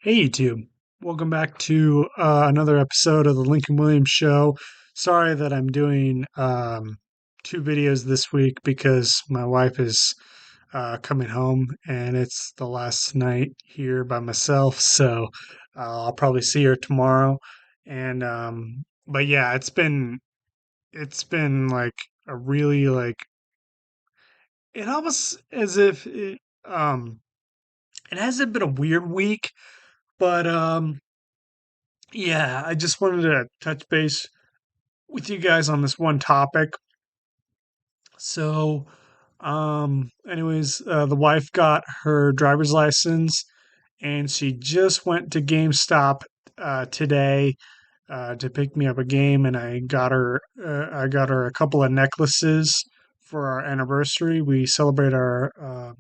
Hey YouTube, welcome back to another episode of the Lincoln Williams Show. Sorry that I'm doing two videos this week because my wife is coming home and it's the last night here by myself, so I'll probably see her tomorrow. And but yeah, it's been like a really like it almost as if it hasn't been a weird week, but yeah, I just wanted to touch base with you guys on this one topic. So, anyways, the wife got her driver's license and she just went to GameStop today to pick me up a game, and I got her a couple of necklaces for our anniversary. We celebrate our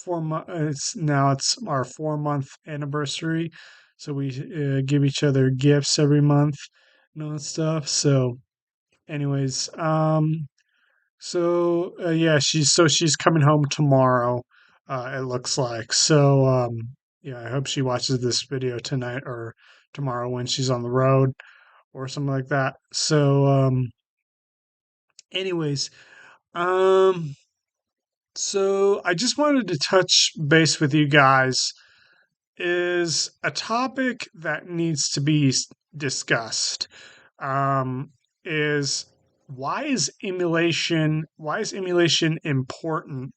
4 month. It's our 4 month anniversary, so we give each other gifts every month and all that stuff. So, anyways, yeah, she's coming home tomorrow. It looks like so. Yeah, I hope she watches this video tonight or tomorrow when she's on the road or something like that. So, anyways, um, so I just wanted to touch base with you guys. Is a topic that needs to be discussed. Um, is why is emulation important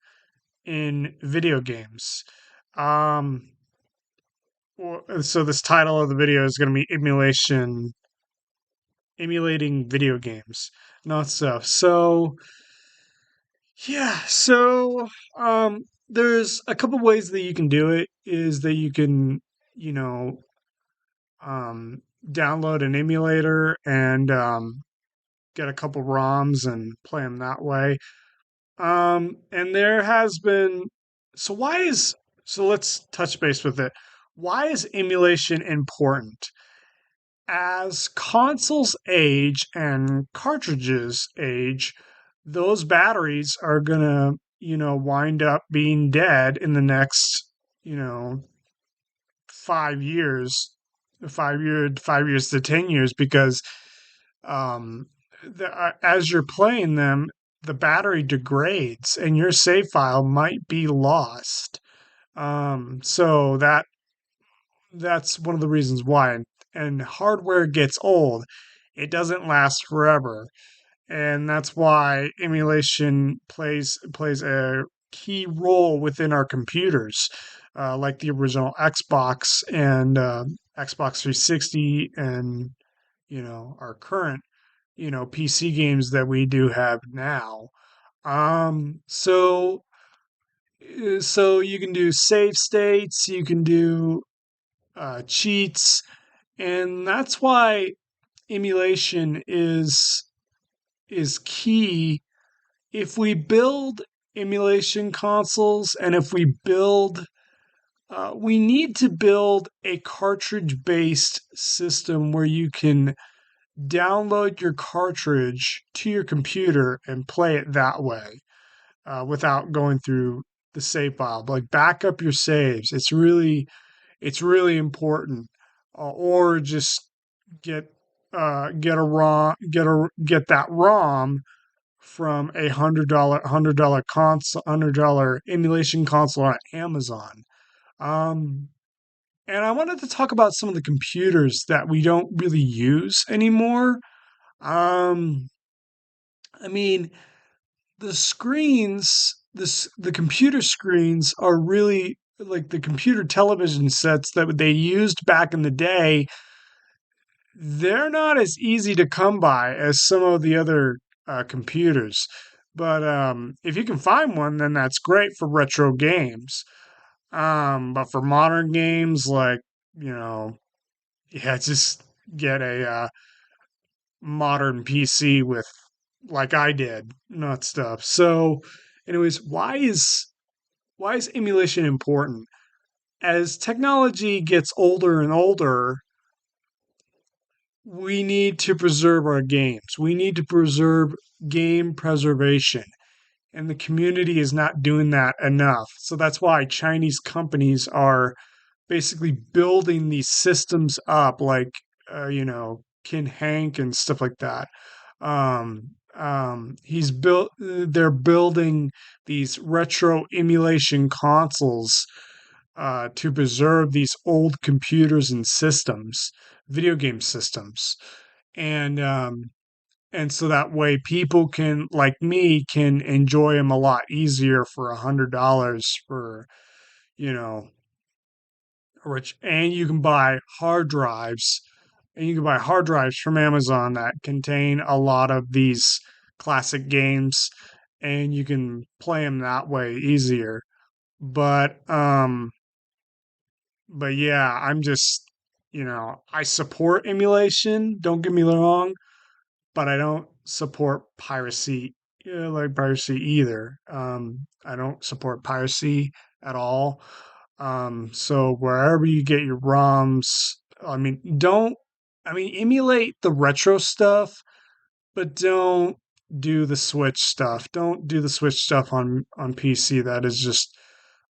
in video games? Um, so this title of the video is going to be emulating video games, not stuff. So yeah, there's a couple ways that you can do it. Is that you can, you know, um, download an emulator and get a couple ROMs and play them that way. And there has been so why is so let's touch base with it. Why is emulation important? As consoles age and cartridges age, those batteries are gonna, wind up being dead in the next, 5 years, 5 years to 10 years, because as you're playing them, the battery degrades and your save file might be lost. So that's one of the reasons why. And hardware gets old; it doesn't last forever, and that's why emulation plays a key role within our computers, like the original Xbox and Xbox 360, and our current PC games that we do have now. Um, so so you can do save states, you can do cheats, and that's why emulation is key. If we build emulation consoles, and if we build we need to build a cartridge based system where you can download your cartridge to your computer and play it that way, without going through the save file. Like, back up your saves. It's really important. Or just get get that ROM from a $100 emulation console on Amazon. Um, and I wanted to talk about some of the computers that we don't really use anymore. Um, I mean, the computer screens are really like the computer television sets that they used back in the day. They're not as easy to come by as some of the other computers. But if you can find one, then that's great for retro games. But for modern games, like, you know, yeah, just get a modern PC with, like I did, not stuff. So, anyways, why is emulation important? As technology gets older and older, we need to preserve our games. We need to preserve game preservation, and the community is not doing that enough. So that's why Chinese companies are basically building these systems up, like Kin Hank and stuff like that. He's built. They're building these retro emulation consoles to preserve these old computers and systems, video game systems, and and so that way people can, like me, can enjoy them a lot easier for $100 for you know which and you can buy hard drives from Amazon that contain a lot of these classic games, and you can play them that way easier. But yeah, I'm just I support emulation. Don't get me wrong, but I don't support piracy, like piracy either. I don't support piracy at all. So wherever you get your ROMs, I mean, don't, I mean, emulate the retro stuff, but don't do the Switch stuff. Don't do the Switch stuff on PC.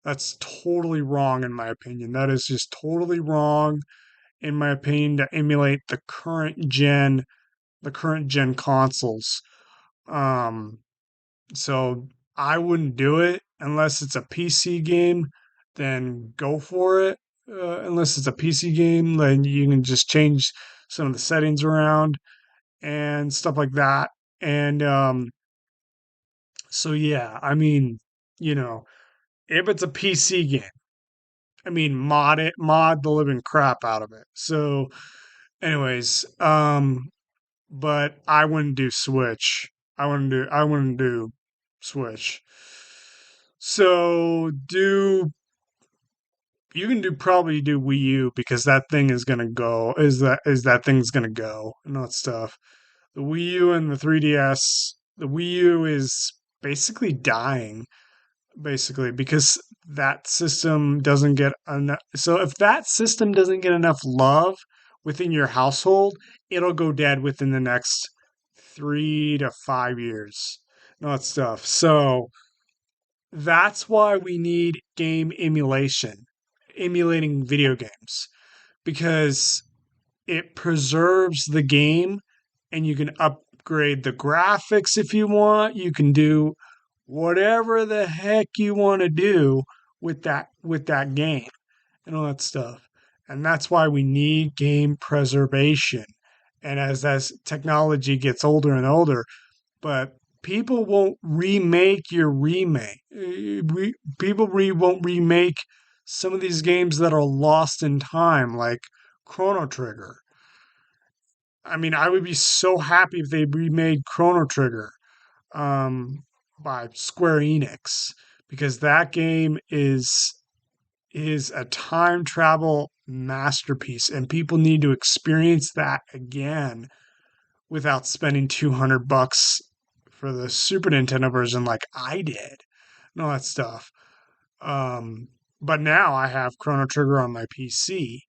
That's totally wrong in my opinion. That is just totally wrong in my opinion to emulate the current gen consoles. Um, so I wouldn't do it unless it's a PC game. Then go for it. Unless it's a PC game, then you can just change some of the settings around and stuff like that. And so yeah, I mean, you know, if it's a PC game, I mean, mod the living crap out of it. So, anyways, but I wouldn't do Switch. So do you can do probably do Wii U because that thing is gonna go is that thing's gonna go and all that stuff. The Wii U and the 3DS, the Wii U is basically dying, basically, because that system doesn't get enough. So if that system doesn't get enough love within your household, it'll go dead within the next 3 to 5 years. And all that stuff. So that's why we need game emulation, emulating video games, because it preserves the game and you can upgrade the graphics if you want. You can do whatever the heck you want to do with that game and all that stuff. And that's why we need game preservation. And as technology gets older and older, but people won't remake your remake. Won't remake some of these games that are lost in time, like Chrono Trigger. I mean, I would be so happy if they remade Chrono Trigger um, by Square Enix because that game is a time travel masterpiece, and people need to experience that again without spending $200 for the Super Nintendo version like I did and all that stuff. Um, but now I have Chrono Trigger on my PC.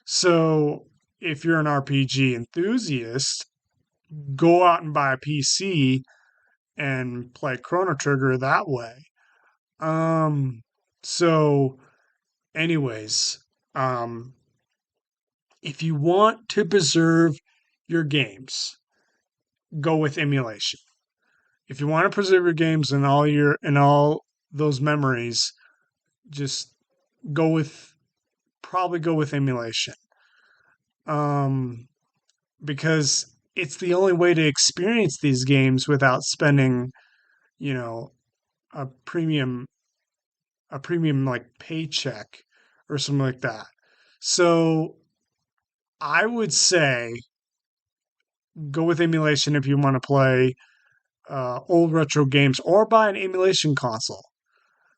So if you're an RPG enthusiast, go out and buy a PC and play Chrono Trigger that way. Um, so, anyways, um, if you want to preserve your games, go with emulation. If you want to preserve your games and all those memories, just go with probably go with emulation. Um, because it's the only way to experience these games without spending, you know, a premium like paycheck or something like that. So I would say go with emulation if you want to play old retro games or buy an emulation console.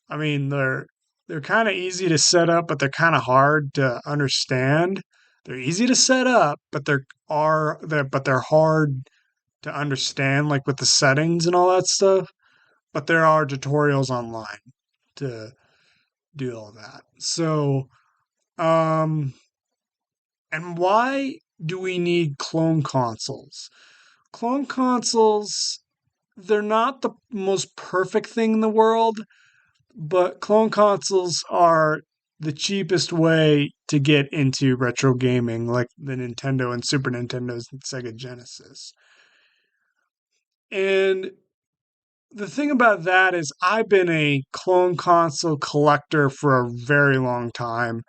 I mean, they're kind of easy to set up, but they're kind of hard to understand. They're easy to set up, but they're hard to understand, like with the settings and all that stuff. But there are tutorials online to do all that. So, um, and why do we need clone consoles? Clone consoles, they're not the most perfect thing in the world, but clone consoles are. the cheapest way to get into retro gaming, like the Nintendo and Super Nintendos and Sega Genesis. And the thing about that is, I've been a clone console collector for a very long time.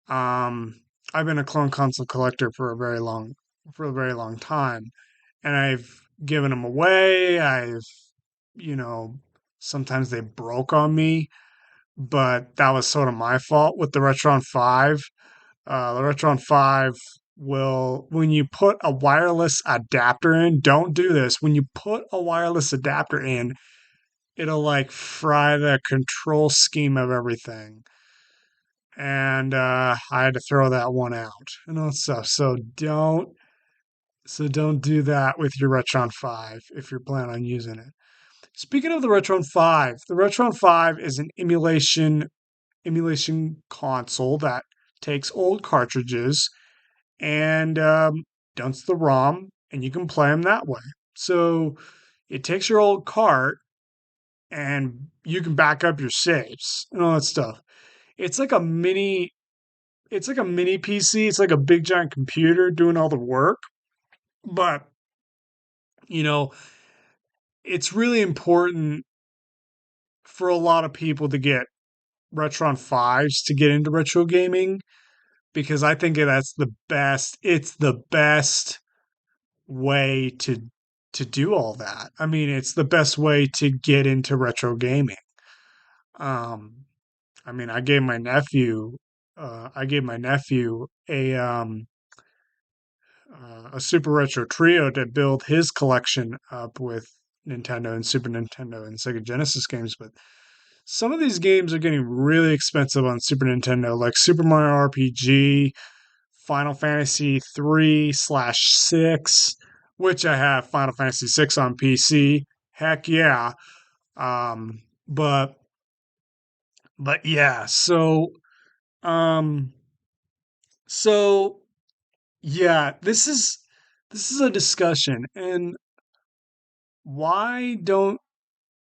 Um, I've been a clone console collector for a very long time, and I've given them away. You know, sometimes they broke on me, but that was sort of my fault with the Retron 5. The Retron 5 will, when you put a wireless adapter in, don't do this. When you put a wireless adapter in, it'll like fry the control scheme of everything. And I had to throw that one out and all that stuff. So don't do that with your Retron 5 if you're planning on using it. Speaking of the Retron 5 is an emulation console that takes old cartridges and dumps the ROM, and you can play them that way. So it takes your old cart and you can back up your saves and all that stuff. It's like a mini it's like a mini PC. It's like a big giant computer doing all the work. But, you know, it's really important for a lot of people to get Retron 5s to get into retro gaming because I think that's the best. It's the best way to do all that. I mean, it's the best way to get into retro gaming. Um, I mean, I gave my nephew a Super Retro Trio to build his collection up with Nintendo and Super Nintendo and Sega Genesis games. But some of these games are getting really expensive on Super Nintendo, like Super Mario RPG, Final Fantasy 3/6, which I have Final Fantasy 6 on PC. Heck yeah. Um, but but yeah, um so yeah, this is a discussion, and why don't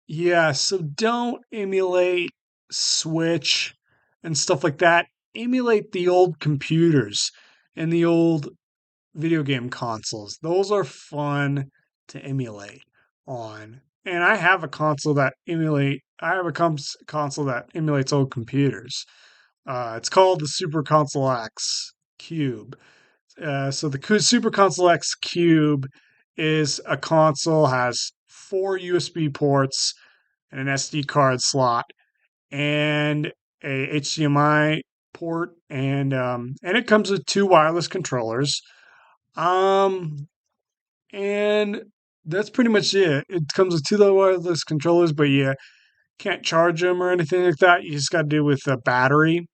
yeah, so don't emulate Switch and stuff like that. Emulate the old computers and the old video game consoles. Those are fun to emulate on. And I have a console that emulates old computers. It's called the Super Console X Cube. So the Super Console X Cube is a console, has four USB ports and an SD card slot and a HDMI port, and it comes with two wireless controllers. Um, and that's pretty much it. It comes with two wireless controllers, but you can't charge them or anything like that. You just got to do with a battery.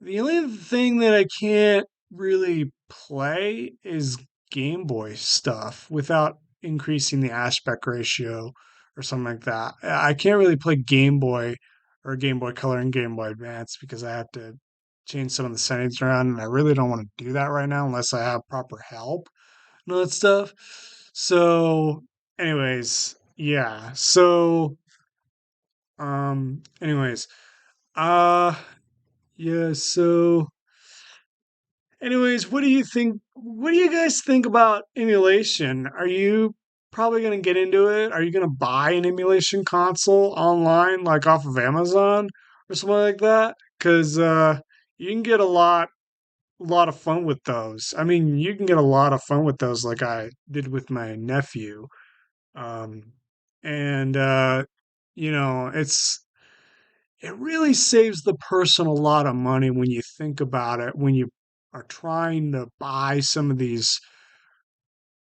The only thing that I can't really play is Game Boy stuff without increasing the aspect ratio or something like that. I can't really play Game Boy or Game Boy Color and Game Boy Advance because I have to change some of the settings around, and I really don't want to do that right now unless I have proper help and all that stuff. So, anyways, yeah. Anyways, uh, yeah. Anyways, what do you think? What do you guys think about emulation? Are you probably going to get into it? Are you going to buy an emulation console online, like off of Amazon or something like that? Because you can get a lot of fun with those. I mean, you can get a lot of fun with those, like I did with my nephew. Um, and you know, it really saves the person a lot of money when you think about it, when you are trying to buy some of these,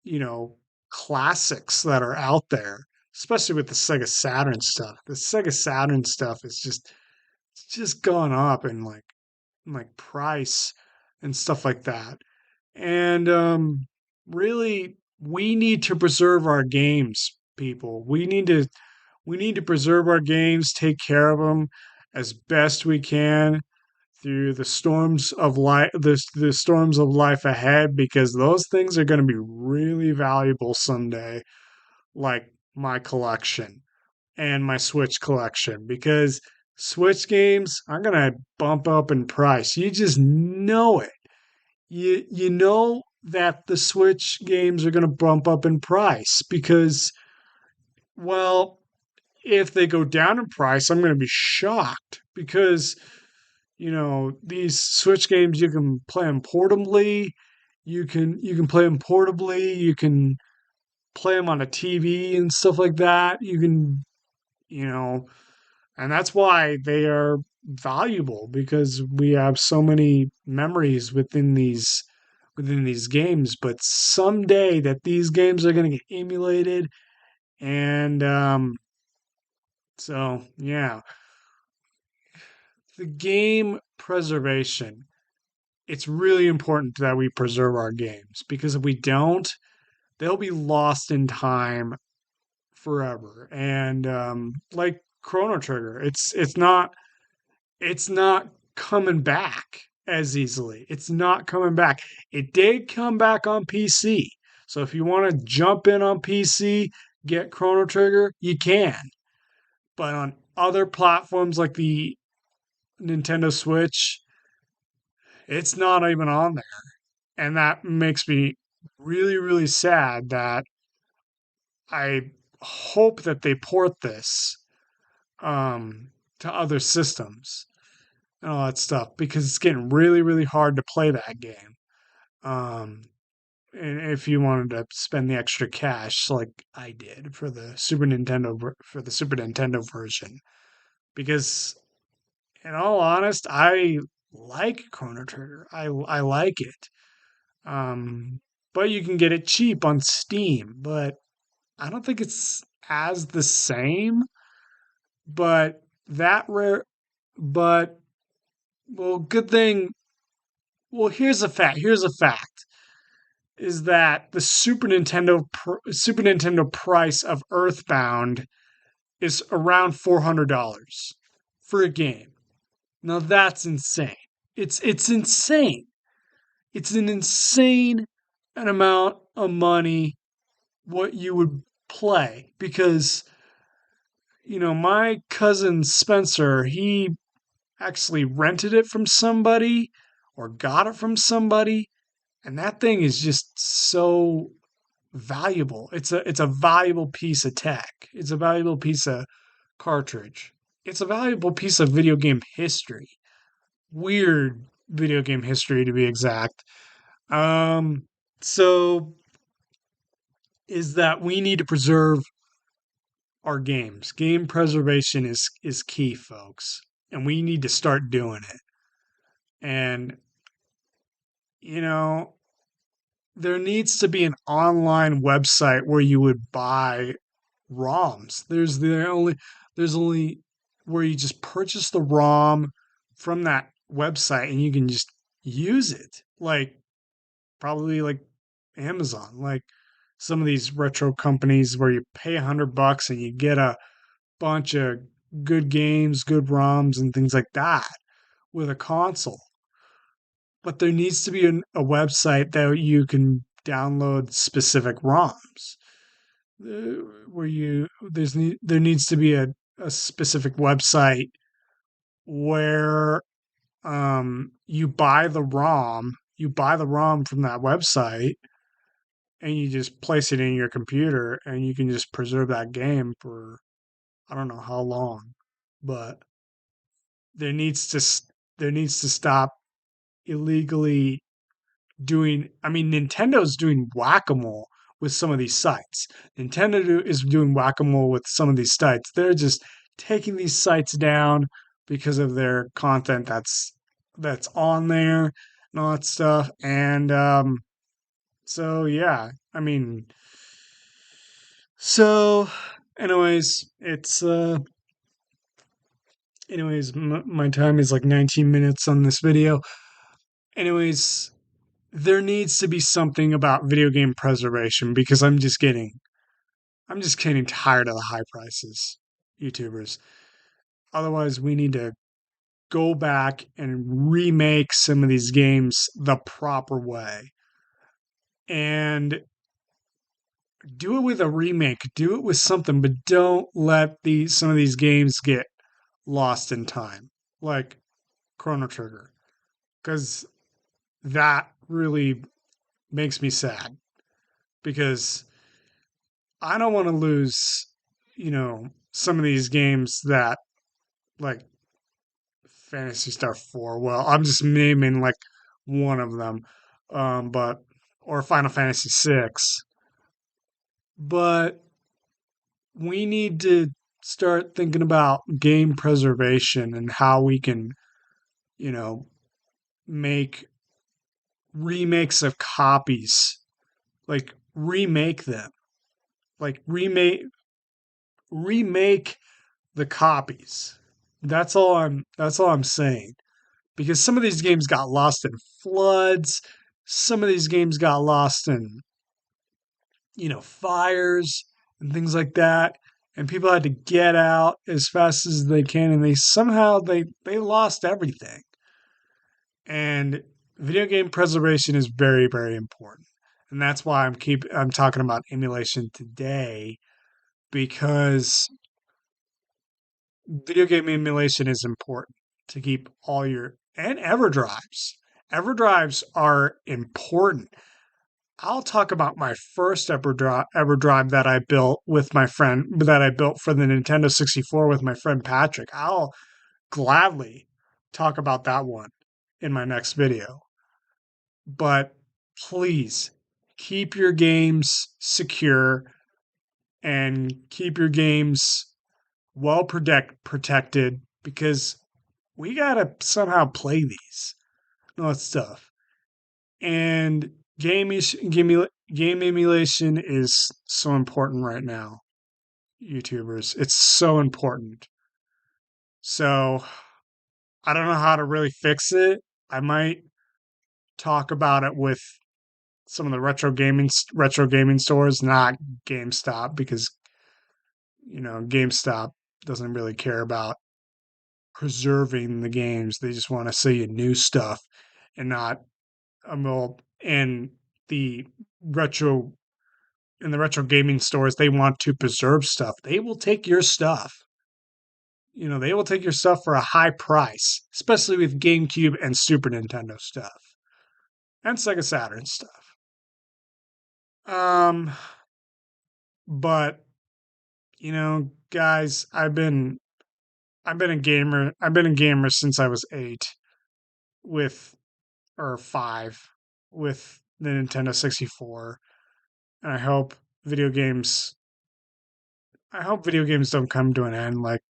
you know, classics that are out there, especially with the Sega Saturn stuff. The Sega Saturn stuff is just it's just gone up in like price and stuff like that. And really we need to preserve our games, people. We need to preserve our games, take care of them as best we can through the storms of life ahead, because those things are going to be really valuable someday, like my collection and my Switch collection, because Switch games are gonna bump up in price. You just know it. You know that the Switch games are gonna bump up in price because, well, if they go down in price, I'm gonna be shocked because these Switch games you can play them portably. You can play them portably. You can play them on a TV and stuff like that. You know, and that's why they are valuable because we have so many memories within these games. But someday that these games are going to get emulated, and so yeah, the game preservation. It's really important that we preserve our games because if we don't, they'll be lost in time forever. And like Chrono Trigger, it's not coming back as easily. It's not coming back. It did come back on PC. So if you want to jump in on PC, get Chrono Trigger, you can. But on other platforms like the Nintendo Switch, it's not even on there. And that makes me really, really sad that I hope that they port this to other systems and all that stuff because it's getting really, really hard to play that game. Um, and if you wanted to spend the extra cash, like I did for the Super Nintendo version, because in all honest, I like Chrono Trigger. I like it. Um, but you can get it cheap on Steam, but I don't think it's as the same. But that rare, but well, good thing. Well, here's a fact. Here's a fact is that the Super Nintendo price of Earthbound is around $400 for a game. Now that's insane. It's insane. It's an insane amount of money what you would play because my cousin Spencer, he actually rented it from somebody or got it from somebody, and that thing is just so valuable. It's a valuable piece of tech. It's a valuable piece of cartridge. It's a valuable piece of video game history. Weird video game history to be exact. Um so is that we need to preserve our games. Game preservation is key, folks, and we need to start doing it. And you know, there needs to be an online website where you would buy ROMs. There's only where you just purchase the ROM from that website and you can just use it. Like probably like Amazon, like some of these retro companies where you pay $100 and you get a bunch of good games, good ROMs, and things like that with a console. But there needs to be a website that you can download specific ROMs. Where there needs to be a specific website where you buy the ROM from that website and you just place it in your computer and you can just preserve that game for I don't know how long, but there needs to there needs to stop illegally doing. I mean, Nintendo's doing whack-a-mole with some of these sites. Is doing whack-a-mole with some of these sites. They're just taking these sites down because of their content that's on there and all that stuff. And so yeah, I mean, so anyways, my time is like 19 minutes on this video. Anyways, there needs to be something about video game preservation because I'm just getting tired of the high prices, YouTubers. Otherwise, we need to go back and remake some of these games the proper way and do it with a remake. Do it with something, but don't let some of these games get lost in time, like Chrono Trigger, because that really makes me sad because I don't want to lose, some of these games that like Fantasy Star 4. Well, I'm just naming like one of them, but or Final Fantasy 6. But we need to start thinking about game preservation and how we can, you know, make remakes of copies, like remake them, like remake the copies. That's all I'm saying. Because some of these games got lost in floods, some of these games got lost in, fires and things like that. And people had to get out as fast as they can, and they lost everything. And video game preservation is very, very important. And that's why I'm talking about emulation today, because video game emulation is important to keep all your and EverDrives. EverDrives are important. I'll talk about my first EverDrive that I built with my friend that I built for the Nintendo 64 with my friend Patrick. I'll gladly talk about that one in my next video. But please keep your games secure and keep your games protected because we gotta somehow play these and all that stuff. And game emulation is so important right now, YouTubers. It's so important. So I don't know how to really fix it. I might talk about it with some of the retro gaming stores, not GameStop, because GameStop doesn't really care about preserving the games. They just want to sell you new stuff and not well and the retro in the retro gaming stores they want to preserve stuff. They will take your stuff. They will take your stuff for a high price, especially with GameCube and Super Nintendo stuff and Sega Saturn stuff. Um, but guys, I've been a gamer. I've been a gamer since I was 8 with or 5 with the Nintendo 64. And video games I hope video games don't come to an end like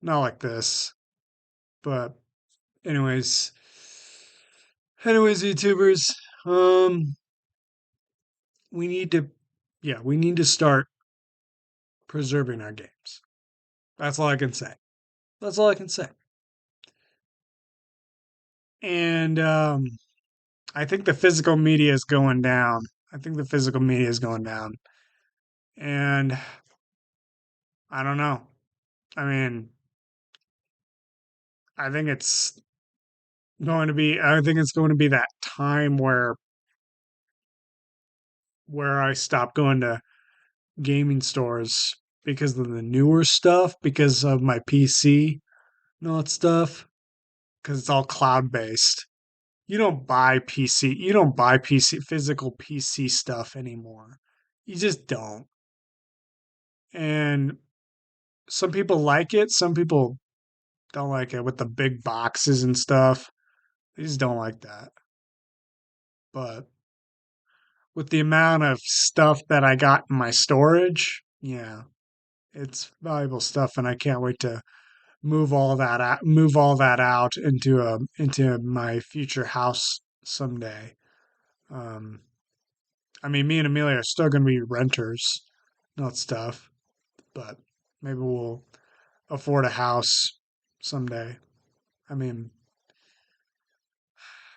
not like this. But anyways, YouTubers, um we need to we need to start preserving our games. That's all I can say. That's all I can say. And I think the physical media is going down. I think the physical media is going down. And I don't know. I mean, I think it's I think it's going to be that time where I stop going to gaming stores because of the newer stuff, because of my PC and all that stuff, because it's all cloud based. You don't buy physical PC stuff anymore. You just don't. And some people like it, some people don't like it with the big boxes and stuff. They just don't like that. But with the amount of stuff that I got in my storage, yeah, it's valuable stuff, and I can't wait to move all that out into my future house someday. Um, I mean, me and Amelia are still going to be renters, not stuff, but maybe we'll afford a house someday. I mean,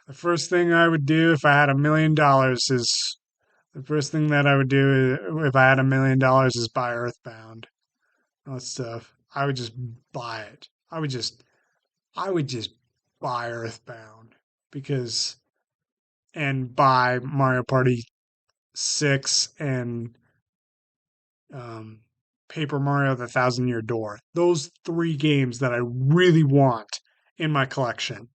the first thing I would do if I had $1 million is the first thing that I would do if I had $1 million is buy Earthbound. All that stuff. I would just buy it. I would just buy Earthbound because and buy Mario Party 6 and um, Paper Mario The Thousand Year Door. Those three games that I really want in my collection.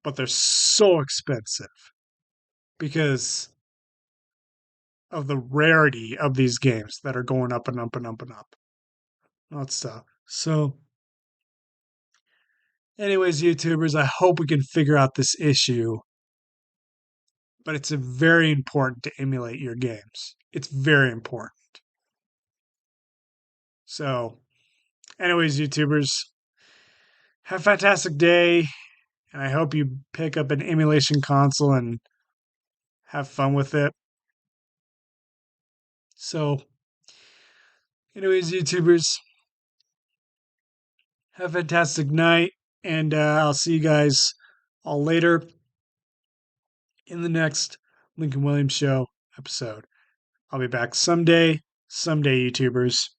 But they're so expensive because of the rarity of these games that are going up and up and up and up. That stuff. So, anyways, YouTubers, I hope we can figure out this issue. But it's very important to emulate your games. It's very important. So, anyways, YouTubers, have a fantastic day. And I hope you pick up an emulation console and have fun with it. So, anyways, YouTubers, have a fantastic night. And I'll see you guys all later in the next Lincoln Williams Show episode. I'll be back someday, YouTubers.